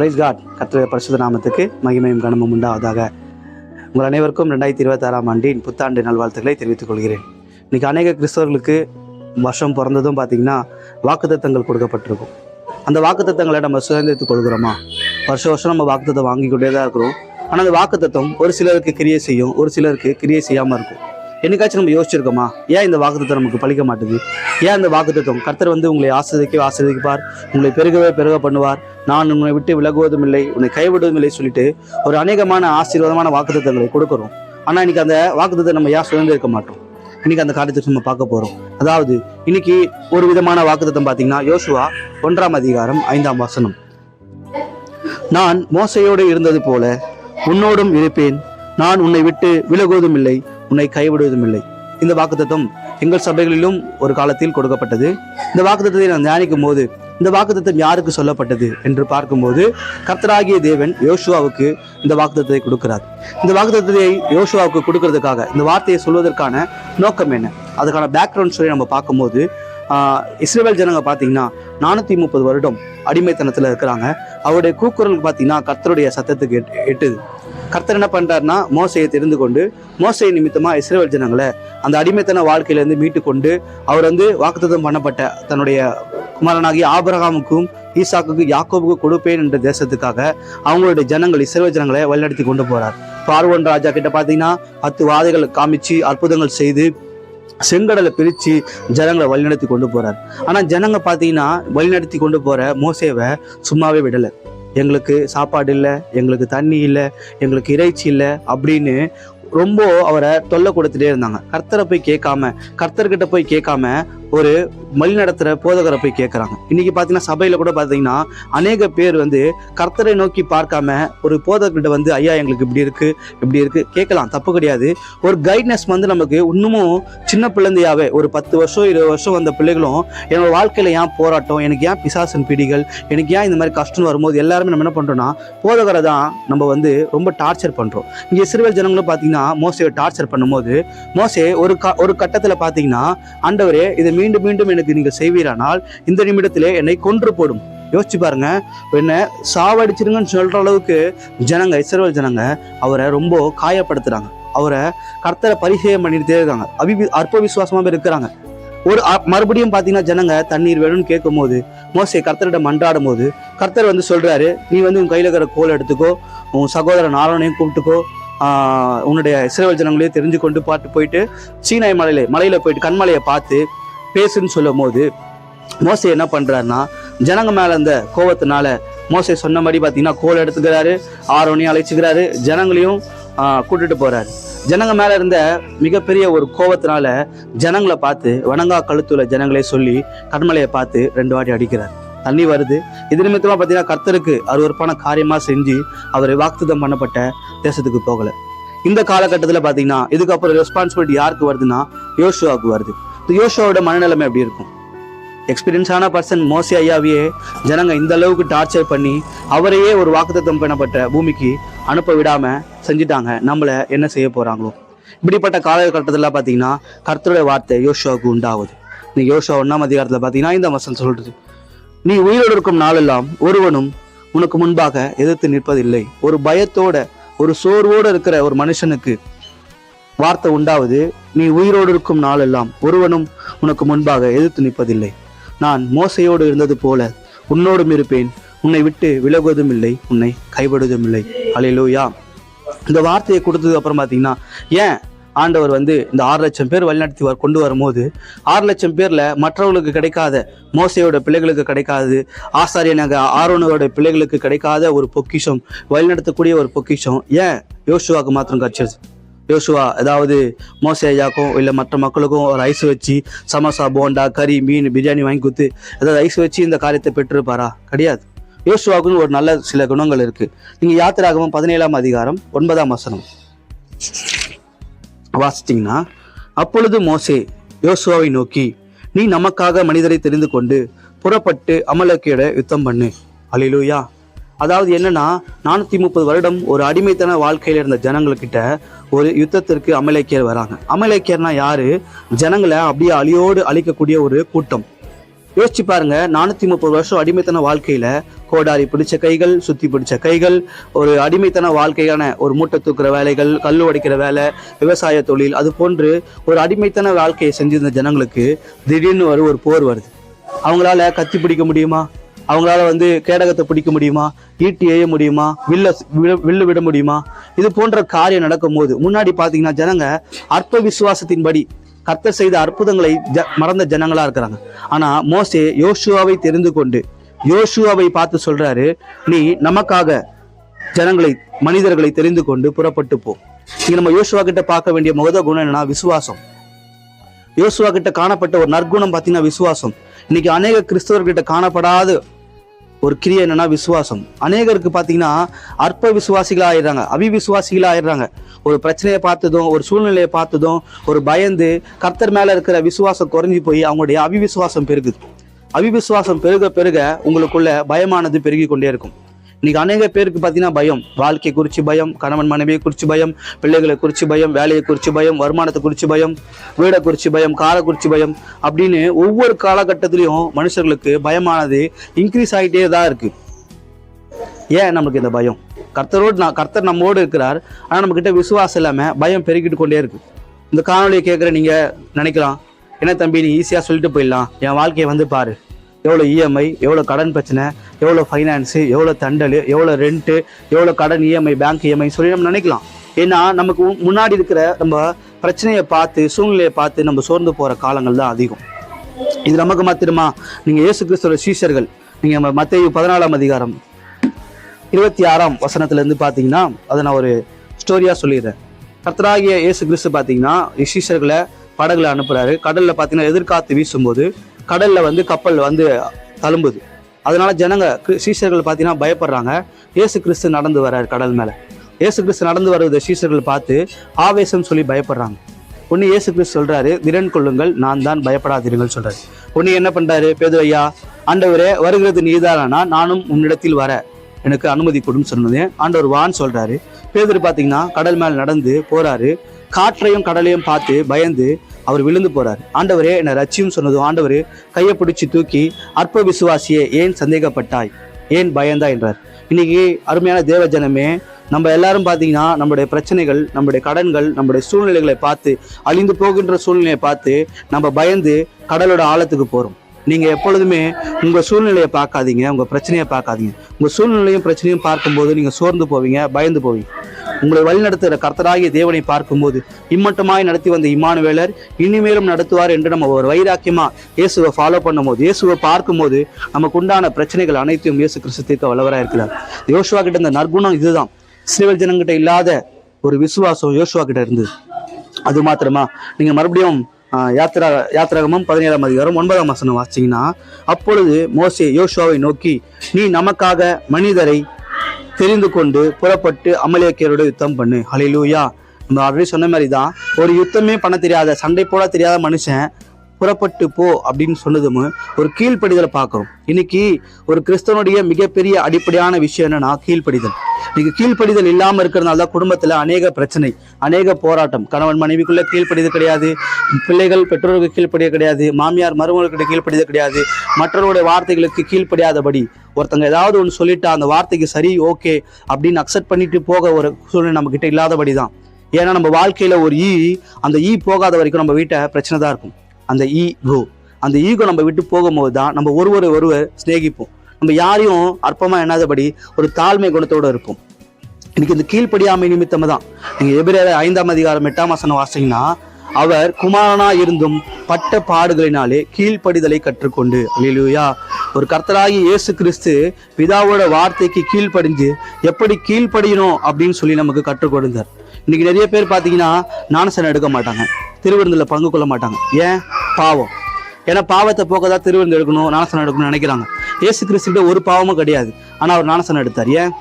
Price God. கர்த்தருடைய பரிசுத்த நாமத்துக்கு மகிமையும் கனமும் உண்டாவதாக. உங்கள் அனைவருக்கும் 2026ஆம் ஆண்டின் புத்தாண்டு நல்வாழ்த்துக்களை தெரிவித்துக் கொள்கிறேன். இன்றைக்கி அநேக கிறிஸ்தவர்களுக்கு வருஷம் பிறந்ததும் பார்த்திங்கன்னா வாக்குத்தத்தங்கள் கொடுக்கப்பட்டிருக்கும். அந்த வாக்குத்தத்தங்களை நம்ம சுதந்திரத்துக் கொள்கிறோமா? வருஷம் நம்ம வாக்குத்தத்தை வாங்கி கொண்டே தான் இருக்கிறோம். ஆனால் அந்த வாக்குத்தத்தம் ஒரு சிலருக்கு கிரியை செய்யும், ஒரு சிலருக்கு கிரியை செய்யாமல் இருக்கும். என்னைக்காச்சும் நம்ம யோசிச்சிருக்கோமா, ஏன் இந்த வாக்குத்தத்தம் நமக்கு பலிக்க மாட்டுது? ஏன் இந்த வாக்குத்தத்தம்? கர்த்தர் உங்களை ஆசீர்வதிப்பார், உங்களை பெருக பண்ணுவார், நான் உன்னை விட்டு விலகுவதும் இல்லை, உன்னை கைவிடுவதும் இல்லை சொல்லிட்டு ஒரு அநேகமான ஆசீர்வாதமான வாக்குத்தத்தங்களை கொடுக்குறோம். ஆனால் இன்னைக்கு அந்த வாக்குத்தத்தை நம்ம ஏன் சுதந்திருக்க மாட்டோம்? இன்னைக்கு அந்த காரியத்தை நம்ம பார்க்க போறோம். அதாவது இன்னைக்கு ஒரு விதமான வாக்குத்தத்தம் பார்த்தீங்கன்னா, யோசுவா 1ஆம் அதிகாரம் 5ஆம் வசனம். நான் மோசையோடு இருந்தது போல உன்னோடும் இருப்பேன், நான் உன்னை விட்டு விலகுவதும் இல்லை, உன்னை கைவிடுவதும் இல்லை. இந்த வாக்குத்தத்தம் எங்கள் சபைகளிலும் ஒரு காலத்தில் கொடுக்கப்பட்டது. இந்த வாக்குத்தத்தை நான் தியானிக்கும் போது இந்த வாக்குத்தத்தம் யாருக்கு சொல்லப்பட்டது என்று பார்க்கும்போது, கர்த்தராகிய தேவன் யோசுவாவுக்கு இந்த வாக்குத்தத்தை கொடுக்கிறார். இந்த வாக்குத்தத்தை யோசுவாவுக்கு கொடுக்கறதுக்காக, இந்த வார்த்தையை சொல்வதற்கான நோக்கம் என்ன, அதுக்கான பேக்ரவுண்ட் ஸ்டோரி நம்ம பார்க்கும்போது, இஸ்ரவேல் ஜனங்க பார்த்தீங்கன்னா 430 வருடம் அடிமைத்தனத்தில் இருக்கிறாங்க. அவருடைய கூக்குரல் பார்த்தீங்கன்னா கர்த்தருடைய சத்தத்துக்கு எட்டுது. கர்த்தர் என்ன பண்றாருன்னா, மோசையை தெரிந்து கொண்டு மோசை நிமித்தமா இஸ்ரவேல் ஜனங்களை அந்த அடிமைத்தன வாழ்க்கையிலேருந்து மீட்டு கொண்டு அவர் வாக்குத்தத்தம் பண்ணப்பட்ட தன்னுடைய குமாரனாகிய ஆபிரகாமுக்கும் ஈசாக்குக்கும் யாக்கோபுக்கும் கொடுப்பேன் என்ற தேசத்துக்காக அவங்களுடைய ஜனங்கள் இஸ்ரவேல் ஜனங்களை வழிநடத்தி கொண்டு போறார். பார்வோன் ராஜா கிட்ட பார்த்தீங்கன்னா 10 வாதைகள் காமிச்சு அற்புதங்கள் செய்து செங்கடலை பிரித்து ஜனங்களை வழிநடத்தி கொண்டு போறார். ஆனால் ஜனங்க பார்த்தீங்கன்னா வழிநடத்தி கொண்டு போற மோசேவை சும்மாவே விடலை. எங்களுக்கு சாப்பாடு இல்லை, எங்களுக்கு தண்ணி இல்லை, எங்களுக்கு இறைச்சி இல்லை அப்படின்னு ரொம்ப அவரை தொல்லை கொடுத்துட்டே இருந்தாங்க. கர்த்தரை போய் கேட்காம, கர்த்தர்கிட்ட போய் கேட்காம ஒரு வழி நடத்துகிற போதகரை போய் கேட்குறாங்க. இன்னைக்கு பார்த்தீங்கன்னா சபையில் கூட பார்த்தீங்கன்னா அநேக பேர் கர்த்தரை நோக்கி பார்க்காம ஒரு போதகர்கிட்ட ஐயா எங்களுக்கு இப்படி இருக்கு கேட்கலாம், தப்பு கிடையாது. ஒரு கைட்னஸ் நமக்கு இன்னமும் சின்ன பிள்ளைந்தையாவே ஒரு 10 வருஷம் 20 வருஷம் வந்த பிள்ளைகளும் என்னோட வாழ்க்கையில ஏன் போராட்டம், எனக்கு ஏன் பிசாசன் பிடிகள், எனக்கு ஏன் இந்த மாதிரி கஷ்டம் வரும்போது எல்லாருமே நம்ம என்ன பண்றோம்னா போதகரை தான் நம்ம ரொம்ப டார்ச்சர் பண்றோம். இங்கே இஸ்ரவேல் ஜனங்களும் பார்த்தீங்கன்னா மோசையை டார்ச்சர் பண்ணும்போது மோசே ஒரு கட்டத்தில் பார்த்தீங்கன்னா, ஆண்டவரே இதை மீண்டும் மீண்டும் எனக்கு நீங்கள் செய்வீரானால் இந்த நிமிடத்திலே என்னை கொன்று போடும். யோசிச்சு பாருங்க, என்ன சாவடிச்சிருங்கன்னு சொல்ற அளவுக்கு ஜனங்க இஸ்ரவேல் ஜனங்க அவரை ரொம்ப காயப்படுத்துறாங்க. அவரை கர்த்தரை பரிசேயம் பண்ணிட்டே இருக்காங்க, அற்ப விசுவாசமாக இருக்கிறாங்க. மறுபடியும் பார்த்தீங்கன்னா ஜனங்க தண்ணீர் வேணும்னு கேட்கும் போது மோசே கர்த்தரிடம் மன்றாடும் போது கர்த்தர் சொல்றாரு, நீ உன் கையில் இருக்கிற கோல் எடுத்துக்கோ, உன் சகோதரன் ஆரோனையும் கூப்பிட்டுக்கோ, உன்னுடைய இஸ்ரவேல் ஜனங்களையும் தெரிஞ்சு கொண்டு போயிட்டு சீனாய் மலையில போயிட்டு கண்மலையை பார்த்து பேசுன்னு சொல்லும் போது மோசே என்ன பண்றாருன்னா, ஜனங்க மேல அந்த கோவத்தினால மோசே சொன்னபடி பார்த்தீங்கன்னா கோல் எடுத்துக்கிறாரு, ஆரோனையும் அழைச்சிக்கிறாரு, ஜனங்களையும் கூட்டிட்டு போறாரு. ஜனங்க மேல இருந்த மிகப்பெரிய ஒரு கோவத்தினால ஜனங்களை பார்த்து வணங்கா கழுத்துல ஜனங்களே சொல்லி கண்மலையை பார்த்து 2 வாட்டி அடிக்கிறார். தண்ணி வருது. இது நிமித்தமா பார்த்தீங்கன்னா கர்த்தருக்கு அருவருப்பான காரியமா செஞ்சு அவர் வாக்குத்தத்தம் பண்ணப்பட்ட தேசத்துக்கு போகல. இந்த காலகட்டத்தில் பார்த்தீங்கன்னா இதுக்கப்புறம் ரெஸ்பான்சிபிலிட்டி யாருக்கு வருதுன்னா யோசுவாவுக்கு வருது. யோசுவாவோட மனநிலைமை எப்படி இருக்கும்? எக்ஸ்பீரியன்ஸான பர்சன் மோசே ஐயாவையே ஜனங்க இந்த அளவுக்கு டார்ச்சர் பண்ணி அவரையே ஒரு வாக்குத்தத்தம் பண்ணப்பட்ட பூமிக்கு அனுப்ப விடாம செஞ்சுட்டாங்க. நம்மள என்ன செய்ய போறாங்களோ? இப்படிப்பட்ட காலகட்டத்தில் பார்த்தீங்கன்னா கர்த்தருடைய வார்த்தை யோசுவாவுக்கு உண்டாகுது. நீங்க யோசுவா 1ஆம் அதிகாரத்தில் பார்த்தீங்கன்னா இந்த வசனம் சொல்றது, நீ உயிரோடு இருக்கும் நாளெல்லாம் ஒருவனும் உனக்கு முன்பாக எதிர்த்து நிற்பதில்லை. ஒரு பயத்தோட ஒரு சோர்வோடு இருக்கிற ஒரு மனுஷனுக்கு வார்த்தை உண்டாவது, நீ உயிரோடு இருக்கும் நாளெல்லாம் ஒருவனும் உனக்கு முன்பாக எதிர்த்து நிற்பதில்லை. நான் மோசையோடு இருந்தது போல உன்னோடும் இருப்பேன், உன்னை விட்டு விலகுவதும் இல்லை, உன்னை கைவிடுவதும் இல்லை. அல்லேலூயா. இந்த வார்த்தையை கொடுத்ததுக்கு அப்புறம் பார்த்தீங்கன்னா ஏன் ஆண்டவர் இந்த 6 லட்சம் பேர் வழிநடத்தி கொண்டு வரும்போது 6 லட்சம் பேர்ல மற்றவர்களுக்கு கிடைக்காத, மோசையோட பிள்ளைகளுக்கு கிடைக்காது, ஆசாரியனாக ஆரோனோட பிள்ளைகளுக்கு கிடைக்காத ஒரு பொக்கிஷம், வழிநடத்தக்கூடிய ஒரு பொக்கிஷம் ஏன் யோசுவாவுக்கு மாத்திரம் கிடைச்சது? யோசுவா ஏதாவது மோசே ஐயாக்கும் இல்லை மற்ற மக்களுக்கும் ஒரு ஐஸ் வச்சு சமோசா, போண்டா, கறி, மீன், பிரியாணி வாங்கி கொடுத்து ஏதாவது ஐஸ் வச்சு இந்த காரியத்தை பெற்றிருப்பாரா? கிடையாது. யோசுவாவுக்குன்னு ஒரு நல்ல சில குணங்கள் இருக்கு. நீங்க யாத்திராகமம் 17ஆம் அதிகாரம் 9ஆம் வசனம் வாசிச்சிங்கன்னா, அப்பொழுது மோசே யோசுவாவை நோக்கி, நீ நமக்காக மனிதரை தெரிந்து கொண்டு புறப்பட்டு அமலேக்கியோட யுத்தம் பண்ணு. அல்லேலூயா. அதாவது என்னன்னா 430 வருடம் ஒரு அடிமைத்தன வாழ்க்கையில இருந்த ஜனங்கள்கிட்ட ஒரு யுத்தத்திற்கு அமலேக்கியர் வராங்க. அமலேக்கியர்னா யாரு? ஜனங்களை அப்படியே அழியோடு அழிக்கக்கூடிய ஒரு கூட்டம். யோசிச்சு பாருங்க, 430 வருஷம் அடிமைத்தன வாழ்க்கையில கோடாரி பிடிச்ச கைகள், சுத்தி பிடிச்ச கைகள், ஒரு அடிமைத்தன வாழ்க்கையான ஒரு மூட்டை தூக்குற வேலைகள், கல் உடைக்கிற வேலை, விவசாய தொழில், அது போன்று ஒரு அடிமைத்தன வாழ்க்கையை செஞ்சிருந்த ஜனங்களுக்கு திடீர்னு ஒரு போர் வருது. அவங்களால கத்தி பிடிக்க முடியுமா? அவங்களால கேடகத்தை பிடிக்க முடியுமா? ஈட்டி எய்ய முடியுமா? வில்லு விட முடியுமா? இது போன்ற காரியம் நடக்கும் போது முன்னாடி பாத்தீங்கன்னா ஜனங்க அற்ப விசுவாசத்தின்படி கர்த்தர் செய்த அற்புதங்களை மறந்த ஜனங்களா இருக்கிறாங்க. ஆனா மோசே யோசுவாவை தெரிந்து கொண்டு யோசுவாவை பார்த்து சொல்றாரு, நீ நமக்காக ஜனங்களை மனிதர்களை தெரிந்து கொண்டு புறப்பட்டு போ. இங்க நம்ம யோசுவா கிட்ட பார்க்க வேண்டிய முகத குணம் என்னன்னா விசுவாசம். யோசுவா கிட்ட காணப்பட்ட ஒரு நற்குணம் பார்த்தீங்கன்னா விசுவாசம். இன்னைக்கு அநேக கிறிஸ்தவர்கிட்ட காணப்படாத ஒரு கிரியை என்னன்னா விசுவாசம். அநேகருக்கு பார்த்தீங்கன்னா அற்ப விசுவாசிகளா ஆயிடுறாங்க, அவிவிசுவாசிகளா ஆயிடுறாங்க. ஒரு பிரச்சனையை பார்த்ததும், ஒரு சூழ்நிலையை பார்த்ததும், ஒரு பயந்து கர்த்தர் மேல இருக்கிற விசுவாசம் குறைஞ்சி போய் அவங்களுடைய அவிவிசுவாசம் பெருகுது. அவிவிசுவாசம் பெருக பெருக உங்களுக்குள்ள பயமானது பெருகி கொண்டே இருக்கும். இன்னைக்கு அநேக பேருக்கு பார்த்தீங்கன்னா பயம், வாழ்க்கை குறித்து பயம், கணவன் மனைவியை குறித்து பயம், பிள்ளைகளை குறித்து பயம், வேலையை குறித்து பயம், வருமானத்தை குறித்து பயம், வீடை குறித்து பயம், காரை குறித்து பயம் அப்படின்னு ஒவ்வொரு காலகட்டத்திலையும் மனுஷர்களுக்கு பயமானது இன்க்ரீஸ் ஆகிட்டே தான் இருக்கு. ஏன் நமக்கு இந்த பயம்? கர்த்தர் நம்மோடு இருக்கிறார், ஆனால் நம்ம கிட்ட விசுவாசம் இல்லாமல் பயம் பெருகிட்டு கொண்டே இருக்கு. இந்த காணொலியை கேட்குற நீங்க நினைக்கலாம், என்ன தம்பி நீ ஈஸியாக சொல்லிட்டு போயிடலாம், என் வாழ்க்கையை பாரு, எவ்வளோ இஎம்ஐ, எவ்வளோ கடன் பிரச்சனை, எவ்வளோ ஃபைனான்ஸு, எவ்வளோ தண்டல், எவ்வளோ ரெண்ட்டு, எவ்வளோ கடன் இஎம்ஐ, பேங்க் இஎம்ஐ சொல்லி நம்ம நினைக்கலாம். ஏன்னா நமக்கு முன்னாடி இருக்கிற நம்ம பிரச்சனையை பார்த்து, சூழ்நிலையை பார்த்து நம்ம சோர்ந்து போகிற காலங்கள் தான் அதிகம். இது நமக்கு மாத்திரமா? நீங்கள் இயேசு கிறிஸ்துவோட சீஷர்கள், நீங்கள் மத்தேயு 14ஆம் அதிகாரம் 26ஆம் வசனத்துலேருந்து பார்த்தீங்கன்னா அதை நான் ஒரு ஸ்டோரியாக சொல்லிடுறேன். கர்த்தராகிய இயேசு கிறிஸ்து பார்த்தீங்கன்னா சீஷர்களை படகுல அனுப்புகிறாரு. கடலில் பார்த்தீங்கன்னா எதிர்காத்து வீசும்போது கடலில் கப்பல் தழும்புது. அதனால ஜனங்க சீஷர்கள் பார்த்தீங்கன்னா பயப்படுறாங்க. இயேசு கிறிஸ்து நடந்து வர்றாரு கடல் மேலே. இயேசு கிறிஸ்து நடந்து வருவதை சீஷர்கள் பார்த்து ஆவேசம் சொல்லி பயப்படுறாங்க. ஒன்று இயேசு கிறிஸ்து சொல்றாரு, திடன் கொள்ளுங்கள், நான் தான், பயப்படாதீர்கள் சொல்றாரு. ஒன்று என்ன பண்றாரு, பேதுரு ஐயா, ஆண்டவரே வருகிறது நீதானா, நானும் உன்னிடத்தில் வர எனக்கு அனுமதி கொடுன்னு சொன்னது. ஆண்டவர் வான்னு சொல்றாரு. பேதுரு பார்த்தீங்கன்னா கடல் மேல் நடந்து போறாரு. காற்றையும் கடலையும் பார்த்து பயந்து அவர் விழுந்து போறாரு. ஆண்டவரே என்னை ரட்சியும் சொன்னதும் ஆண்டவர் கையை பிடிச்சி தூக்கி, அற்ப விசுவாசியே ஏன் சந்தேகப்பட்டாய், ஏன் பயந்தா என்றார். இன்னைக்கு அருமையான தேவ ஜனமே, நம்ம எல்லாரும் பார்த்தீங்கன்னா நம்மளுடைய பிரச்சனைகள், நம்முடைய கடன்கள், நம்முடைய சூழ்நிலைகளை பார்த்து, அழிந்து போகின்ற சூழ்நிலையை பார்த்து நம்ம பயந்து கடலோட ஆழத்துக்கு போறோம். நீங்க எப்பொழுதுமே உங்க சூழ்நிலையை பார்க்காதீங்க, உங்க பிரச்சனையை பார்க்காதீங்க. உங்க சூழ்நிலையும் பிரச்சனையும் பார்க்கும்போது நீங்க சோர்ந்து போவீங்க, பயந்து போவீங்க. உங்களை வழிநடத்துகிற கர்த்தராகிய தேவனை பார்க்கும்போது இம்மட்டுமாய் நடத்தி வந்த இம்மானுவேலர் இனிமேலும் நடத்துவார் என்று நம்ம ஒரு வைராக்கியமா இயேசுவை ஃபாலோ பண்ணும்போது, இயேசுவை பார்க்கும்போது நமக்கு உண்டான பிரச்சனைகள் அனைத்தையும் இயேசு கிறிஸ்து தீர்க்க வல்லவராக இருக்கிறார். யோசுவா கிட்ட இந்த நற்குணம் இதுதான். இஸ்ரவேல் ஜனங்கிட்ட இல்லாத ஒரு விசுவாசம் யோசுவா கிட்ட இருந்தது. அது மாத்திரமா, நீங்க மறுபடியும் யாத்திராகமம் 17ஆம் அதிகாரம் 9ஆம் வசனம் வாசிச்சீங்கன்னா, அப்பொழுது மோசே யோசுவாவை நோக்கி, நீ நமக்காக மனிதரை தெரிந்து கொண்டு புறப்பட்டு அமலேக்கியரோட யுத்தம் பண்ணு. ஹல்லேலூயா. நம்ம ஆல்ரெடி சொன்ன மாதிரி தான், ஒரு யுத்தமே பண்ண தெரியாத, சண்டை போட தெரியாத மனுஷன் புறப்பட்டு போ அப்படின்னு சொன்னதும் ஒரு கீழ்ப்படிதலை பார்க்குறோம். இன்னைக்கு ஒரு கிறிஸ்தவனுடைய மிகப்பெரிய அடிப்படையான விஷயம் என்னன்னா கீழ்ப்படிதல். இன்னைக்கு கீழ்ப்படிதல் இல்லாமல் இருக்கிறதுனால தான் குடும்பத்தில் அநேக பிரச்சனை, அநேக போராட்டம். கணவன் மனைவிக்குள்ள கீழ்ப்படிதல் கிடையாது, பிள்ளைகள் பெற்றோருக்கு கீழ்ப்படிய கிடையாது, மாமியார் மருமகளுக்கிட்ட கீழ்ப்படிதல் கிடையாது, மற்றவருடைய வார்த்தைகளுக்கு கீழ்ப்படியாதபடி ஒருத்தங்க ஏதாவது ஒன்று சொல்லிட்டா அந்த வார்த்தைக்கு சரி ஓகே அப்படின்னு அக்செப்ட் பண்ணிட்டு போக ஒரு சூழ்நிலை நம்ம கிட்ட இல்லாதபடி தான். ஏன்னா நம்ம வாழ்க்கையில ஒரு அந்த போகாத வரைக்கும் நம்ம வீட்டை பிரச்சனை தான் இருக்கும். அந்த ஈகோ நம்ம விட்டு போகும்போது தான் நம்ம ஒருவர் சிநேகிப்போம். நம்ம யாரையும் அற்பமா எண்ணாதபடி ஒரு தாழ்மை குணத்தோடு இருப்போம். இன்னைக்கு இந்த கீழ்ப்படியாமை நிமித்தம் தான் நீங்க எபிரேயர் 5ஆம் அதிகாரம் 8ஆம் வசனம் வாசிங்கன்னா, அவர் குமாரனா இருந்தும் பட்ட பாடுகளினாலே கீழ்ப்படிதலை கற்றுக்கொண்டு. அல்லேலூயா. ஒரு கர்த்தராகி இயேசு கிறிஸ்து பிதாவோட வார்த்தைக்கு கீழ்ப்படிஞ்சு எப்படி கீழ்ப்படியணும் அப்படின்னு சொல்லி நமக்கு கற்றுக் கொடுத்தார். இன்னைக்கு நிறைய பேர் பார்த்தீங்கன்னா ஞானஸ்நானம் எடுக்க மாட்டாங்க, திருவிருந்தில் பங்கு கொள்ள மாட்டாங்க. ஏன்? பாவம். ஏன்னா பாவத்தை போக்கதான் திருவிருந்து எடுக்கணும், ஞானஸ்நானம் எடுக்கணும்னு நினைக்கிறாங்க. இயேசு கிறிஸ்துவிட ஒரு பாவமும் கிடையாது, ஆனால் அவர் ஞானஸ்நானம் எடுத்தார். ஏன்?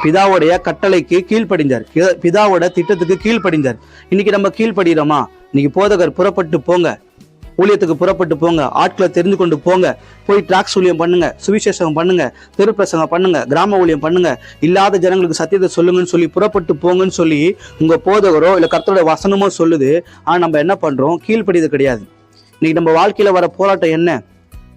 பிதாவுடைய கட்டளைக்கு கீழ்ப்படிந்தார், பிதாவோட திட்டத்துக்கு கீழ்ப்படிந்தார். இன்னைக்கு நம்ம கீழ்ப்படுகிறோமா? இன்னைக்கு போதகர் புறப்பட்டு போங்க, ஊழியத்துக்கு புறப்பட்டு போங்க, ஆட்களை தெரிந்து கொண்டு போங்க, போய் டிராக்ஸ் ஊழியம் பண்ணுங்க, சுவிசேஷம் பண்ணுங்க, தெருப்பிரசங்கம் பண்ணுங்க, கிராம ஊழியம் பண்ணுங்க, இல்லாத ஜனங்களுக்கு சத்தியத்தை சொல்லுங்கன்னு சொல்லி புறப்பட்டு போங்கன்னு சொல்லி உங்க போதகரோ இல்லை கர்த்தரோட வசனமோ சொல்லுது. ஆனா நம்ம என்ன பண்றோம்? கீழ்ப்படியது கிடையாது. இன்னைக்கு நம்ம வாழ்க்கையில வர போராட்டம் என்ன?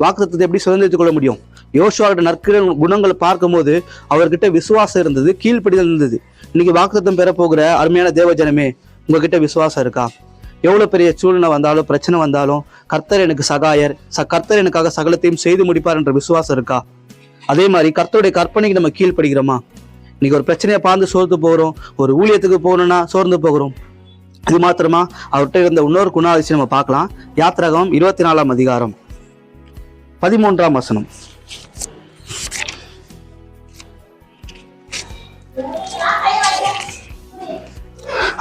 வாக்குத்தத்தத்தை எப்படி சுதந்திரித்துக் கொள்ள முடியும்? யோசுவாவோட நற்கிற குணங்களை பார்க்கும்போது அவர்கிட்ட விசுவாசம் இருந்தது, கீழ்ப்படிதல் இருந்தது. இன்னைக்கு வாக்குத்தத்தம் பெற போகிற அருமையான தேவஜனமே, உங்ககிட்ட விசுவாசம் இருக்கா? எவ்வளவு பெரிய சூழ்நிலை வந்தாலும், பிரச்சனை வந்தாலும், கர்த்தர் எனக்கு சகாயர், கர்த்தர் எனக்காக சகலத்தையும் செய்து முடிப்பார் என்ற விசுவாசம் இருக்கா? அதே மாதிரி கர்த்தருடைய கற்பனைக்கு நம்ம கீழ்ப்படுகிறோமா? இன்னைக்கு ஒரு பிரச்சனையை பார்த்து சோர்ந்து போகிறோம், ஒரு ஊழியத்துக்கு போகணும்னா சோர்ந்து போகிறோம். இது மாத்திரமா? அவர்கிட்ட இருந்த இன்னொரு குணாதிசயம் நம்ம பார்க்கலாம். யாத்திராகமம் 24ஆம் அதிகாரம் 13ஆம் வசனம்.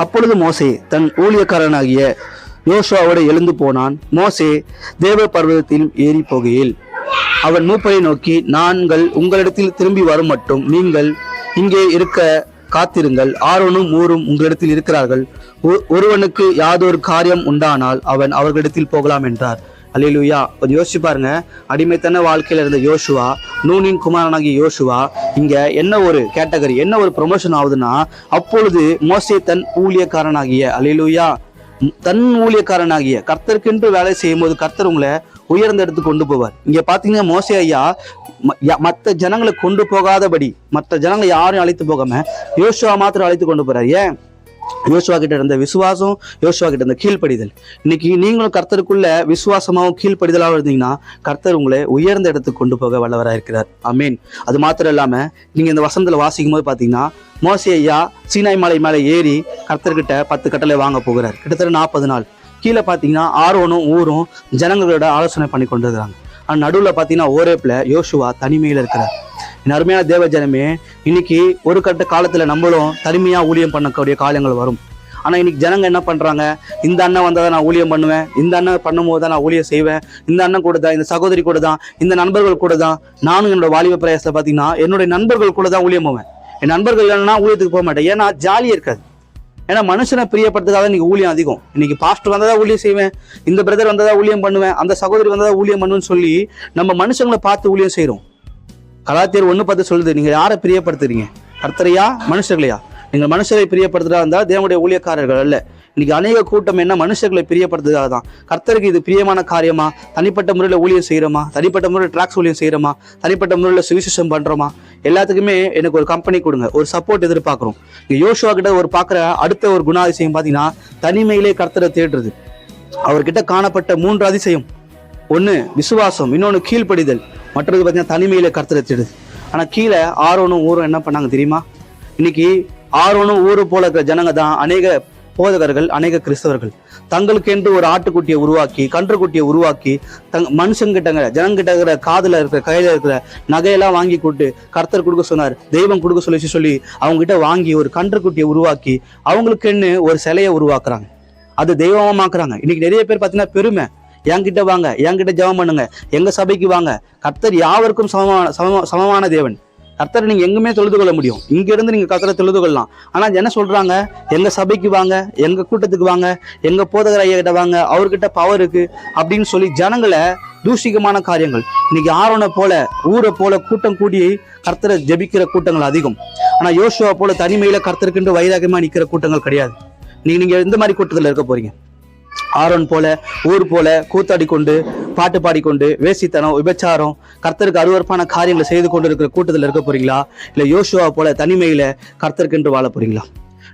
அப்பொழுது மோசே தன் ஊழியக்காரனாகிய யோசுவாவோடு எழுந்து போனான். மோசே தேவ பர்வதத்தில் ஏறி போகையில் அவன் மூப்பரை நோக்கி, நாங்கள் உங்களிடத்தில் திரும்பி வரும் மட்டும் நீங்கள் இங்கே இருக்க காத்திருங்கள். ஆரோனும் ஊரும் உங்களிடத்தில் இருக்கிறார்கள். ஒருவனுக்கு யாதொரு காரியம் உண்டானால் அவன் அவர்களிடத்தில் போகலாம் என்றார். அல்லேலூயா. கொஞ்சம் யோசிச்சு பாருங்க. அடிமைத்தன வாழ்க்கையில இருந்த யோசுவா, நூனின் குமாரனாகிய யோசுவா, இங்க என்ன ஒரு கேட்டகரி, என்ன ஒரு ப்ரொமோஷன் ஆகுதுன்னா, அப்பொழுது மோசே தன் ஊழியக்காரனாகிய, அல்லேலூயா, தன் ஊழியக்காரனாகிய கர்த்தருக்கென்று வேலை செய்யும் போது கர்த்தர் உங்களை உயர்ந்த இடத்துக்கு கொண்டு போவார். இங்க பாத்தீங்கன்னா மோசே ஐயா மற்ற ஜனங்களை கொண்டு போகாதபடி, மற்ற ஜனங்களை யாரும் அழைத்து போகாம யோசுவா மாத்திரம் அழைத்து கொண்டு போறார். ஏன்? யோசுவா கிட்ட இருந்த விசுவாசம், யோசுவா கிட்ட இருந்த கீழ்ப்படிதல். இன்னைக்கு நீங்களும் கர்த்தருக்குள்ள விசுவாசமாகவும் கீழ்ப்படிதலாகவும் இருந்தீங்கன்னா கர்த்தர் உங்களை உயர்ந்த இடத்துக்கு கொண்டு போக வல்லவராக இருக்கிறார். ஆமீன். அது மாத்திரம் இல்லாம நீங்க இந்த வசனத்துல வாசிக்கும் போது பாத்தீங்கன்னா, மோசே ஐயா சீனாய் மலை மேலே ஏறி கர்த்தர்கிட்ட 10 கட்டளை வாங்க போகிறார். கிட்டத்தட்ட 40 நாள். கீழே பாத்தீங்கன்னா ஆரோனும் ஊரும் ஜனங்களோட ஆலோசனை பண்ணி கொண்டு இருக்கிறாங்க. ஆனா நடுவுல பாத்தீங்கன்னா ஓரேப்ல யோசுவா தனிமையில இருக்கிறார். அருமையான தேவ ஜனமே, இன்னைக்கு ஒரு கட்ட காலத்துல நம்மளும் தனிமையா ஊழியம் பண்ணக்கூடிய காலங்கள் வரும். ஆனா இன்னைக்கு ஜனங்க என்ன பண்றாங்க? இந்த அண்ணன் வந்தாதான் நான் ஊழியம் பண்ணுவேன், இந்த அண்ணன் பண்ணும்போது தான் நான் ஊழியம் செய்வேன், இந்த அண்ணன் கூட தான், இந்த சகோதரி கூட தான், இந்த நண்பர்கள் கூட தான். நானும் என்னோட வாலிப பிரயாசத்தை பாத்தீங்கன்னா என்னுடைய நண்பர்கள் கூட தான் ஊழியம் போவேன். என் நண்பர்கள் இல்லைன்னா ஊழியத்துக்கு போக மாட்டேன். ஏன்னா ஜாலியா இருக்காது. ஏன்னா மனுஷனை பிரியப்படுறதுக்காக இன்னைக்கு ஊழியம் அதிகம். இன்னைக்கு பாஸ்டர் வந்ததா ஊழியம் செய்வேன், இந்த பிரதர் வந்ததா ஊழியம் பண்ணுவேன், அந்த சகோதரி வந்ததா ஊழியம் பண்ணுவேன்னு சொல்லி நம்ம மனுஷங்களை பார்த்து ஊழியம் செய்யறோம். கலாத்தியர் 1:10 சொல்லுது, நீங்க யாரை பிரியப்படுத்துறீங்க? கர்த்தரையா மனுஷர்களையா? நீங்கள் மனுஷரை பிரியப்படுத்துறதா இருந்தால் தேவனுடைய ஊழியக்காரர்கள் அல்ல. இன்னைக்கு அநேக கூட்டம் என்ன மனுஷர்களை பிரியப்படுத்துறதாக தான். கர்த்தருக்கு இது பிரியமான காரியமா? தனிப்பட்ட முறையில் ஊழியம் செய்யறோமா? தனிப்பட்ட முறையில் ட்ராக்ஸ் ஊழியம் செய்யறோமா? தனிப்பட்ட முறையில் சுவிசேஷம் பண்றோமா? எல்லாத்துக்குமே எனக்கு ஒரு கம்பெனி கொடுங்க, ஒரு சப்போர்ட் எதிர்பார்க்கிறோம். இங்க யோசுவா கிட்ட ஒரு பார்க்குற அடுத்த ஒரு குணாதிசயம் பார்த்தீங்கன்னா, தனிமையிலே கர்த்தரை தேடுறது. அவர்கிட்ட காணப்பட்ட 3 அதிசயம். ஒன்று விசுவாசம், இன்னொன்று கீழ்ப்படிதல், மற்றது பார்த்தீங்கன்னா தனிமையில கர்த்தரை தேடுது. ஆனால் கீழே ஆரோனும் ஊரும் என்ன பண்ணாங்க தெரியுமா? இன்னைக்கு ஆரோனும் ஊரும் போல இருக்கிற ஜனங்க தான் அநேக போதகர்கள், அநேக கிறிஸ்தவர்கள். தங்களுக்கு என்று ஒரு ஆட்டுக்குட்டியை உருவாக்கி, கன்றுக்குட்டியை உருவாக்கி, மனுஷங்கிட்டங்க ஜனங்கிட்ட இருக்கிற காதுல இருக்கிற கையில இருக்கிற நகையெல்லாம் வாங்கி கொடுத்து கர்த்தர் கொடுக்க சொன்னார், தெய்வம் கொடுக்க சொல்லி அவங்க கிட்ட வாங்கி ஒரு கன்றுக்குட்டியை உருவாக்கி அவங்களுக்குன்னு ஒரு சிலையை உருவாக்குறாங்க. அது தெய்வமாக்குறாங்க. இன்னைக்கு நிறைய பேர் பார்த்தீங்கன்னா பெருமை, என்கிட்ட வாங்க, என்கிட்ட ஜெபம் பண்ணுங்க, எங்க சபைக்கு வாங்க. கர்த்தர் யாவருக்கும் சமமான தேவன். கர்த்தரை நீங்க எங்குமே தொழுது கொள்ள முடியும். இங்க இருந்து நீங்க கர்த்தரை தொழுது கொள்ளலாம். ஆனா என்ன சொல்றாங்க? எங்க சபைக்கு வாங்க, எங்க கூட்டத்துக்கு வாங்க, எங்க போதகர் ஐயா கிட்ட வாங்க, அவர்கிட்ட பவர் இருக்கு அப்படின்னு சொல்லி ஜனங்களை தூஷிகமான காரியங்கள். இன்னைக்கு ஆரோனை போல ஊரை போல கூட்டம் கூடி கர்த்தரை ஜெபிக்கிற கூட்டங்கள் அதிகம். ஆனா யோசுவா போல தனிமையில கர்த்தருக்குன்று வைராகியமா நிக்கிற கூட்டங்கள் கிடையாது. நீங்க இந்த மாதிரி கூட்டத்துல இருக்க போறீங்க. ஆரோன் போல ஊர் போல கூத்தாடி கொண்டு பாட்டு பாடிக்கொண்டு வேசித்தனம், விபச்சாரம், கர்த்தருக்கு அருவருப்பான காரியங்களை செய்து கொண்டு இருக்கிற கூட்டத்தில் இருக்க போறீங்களா? இல்ல யோசுவா போல தனிமையில கர்த்தருக்கென்று வாழ போறீங்களா?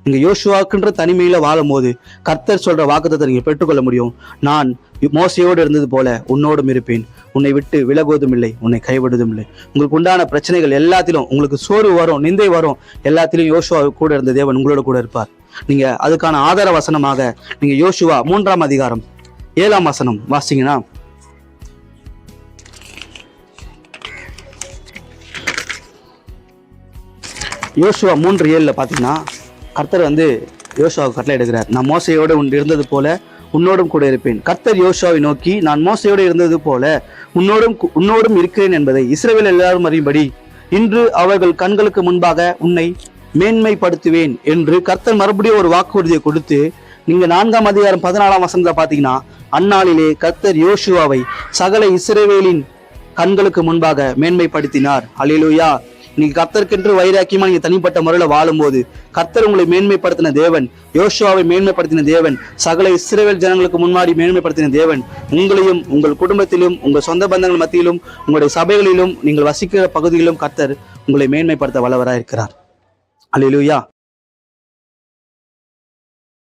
நீங்க யோசுவாக்குன்ற தனிமையில வாழும் போது கர்த்தர் சொல்ற வாக்குத்தத்தை நீங்க பெற்றுக்கொள்ள முடியும். நான் மோசையோடு இருந்தது போல உன்னோடும் இருப்பேன், உன்னை விட்டு விலகுவதும் இல்லை, உன்னை கைவிடுவதும் இல்லை. உங்களுக்கு உண்டான பிரச்சனைகள் எல்லாத்திலும், உங்களுக்கு சோர்வு வரும், நிந்தை வரும், எல்லாத்திலும் யோசுவா கூட இருந்த தேவன் உங்களோட கூட இருப்பார். நீங்க அதுக்கான ஆதார வசனமாக நீங்க யோசுவா 3ஆம் அதிகாரம் 7ஆம் வசனம் வாசிங்கன்னா, யோசுவா 3:7 பாத்தீங்கன்னா கர்த்தர் யோசுவாவுக்கு கட்டளை எடுக்கிறார். நான் மோசையோடு இருந்தது போல உன்னோடும் கூட இருப்பேன். கர்த்தர் யோசுவாவை நோக்கி, நான் மோசையோடு இருந்தது போல உன்னோடும் இருக்கிறேன் என்பதை இஸ்ரவேல் எல்லாரும் அறியும்படி இன்று அவர்கள் கண்களுக்கு முன்பாக உன்னை மேன்மைப்படுத்துவேன் என்று கர்த்தர் மறுபடியும் ஒரு வாக்குறுதியை கொடுத்து, நீங்க 4ஆம் அதிகாரம் 14ஆம் வசனத்தை பாத்தீங்கன்னா, அந்நாளிலே கர்த்தர் யோசுவாவை சகல இஸ்ரவேலின் கண்களுக்கு முன்பாக மேன்மைப்படுத்தினார். அல்லேலூயா. நீங்க கர்த்தருக்கென்று வைராக்கியமா நீங்க தனிப்பட்ட முறையில் வாழும்போது கர்த்தர் உங்களை மேன்மைப்படுத்தின தேவன், யோசுவாவை மேன்மைப்படுத்தின தேவன், சகல இஸ்ரவேல் ஜனங்களுக்கு முன்னாடி மேன்மைப்படுத்தின தேவன் உங்களையும் உங்கள் குடும்பத்திலும் உங்கள் சொந்த பந்தங்கள் மத்தியிலும் உங்களுடைய சபைகளிலும் நீங்கள் வசிக்கிற பகுதியிலும் கர்த்தர் உங்களை மேன்மைப்படுத்த வல்லவராக இருக்கிறார். அல்லேலூயா.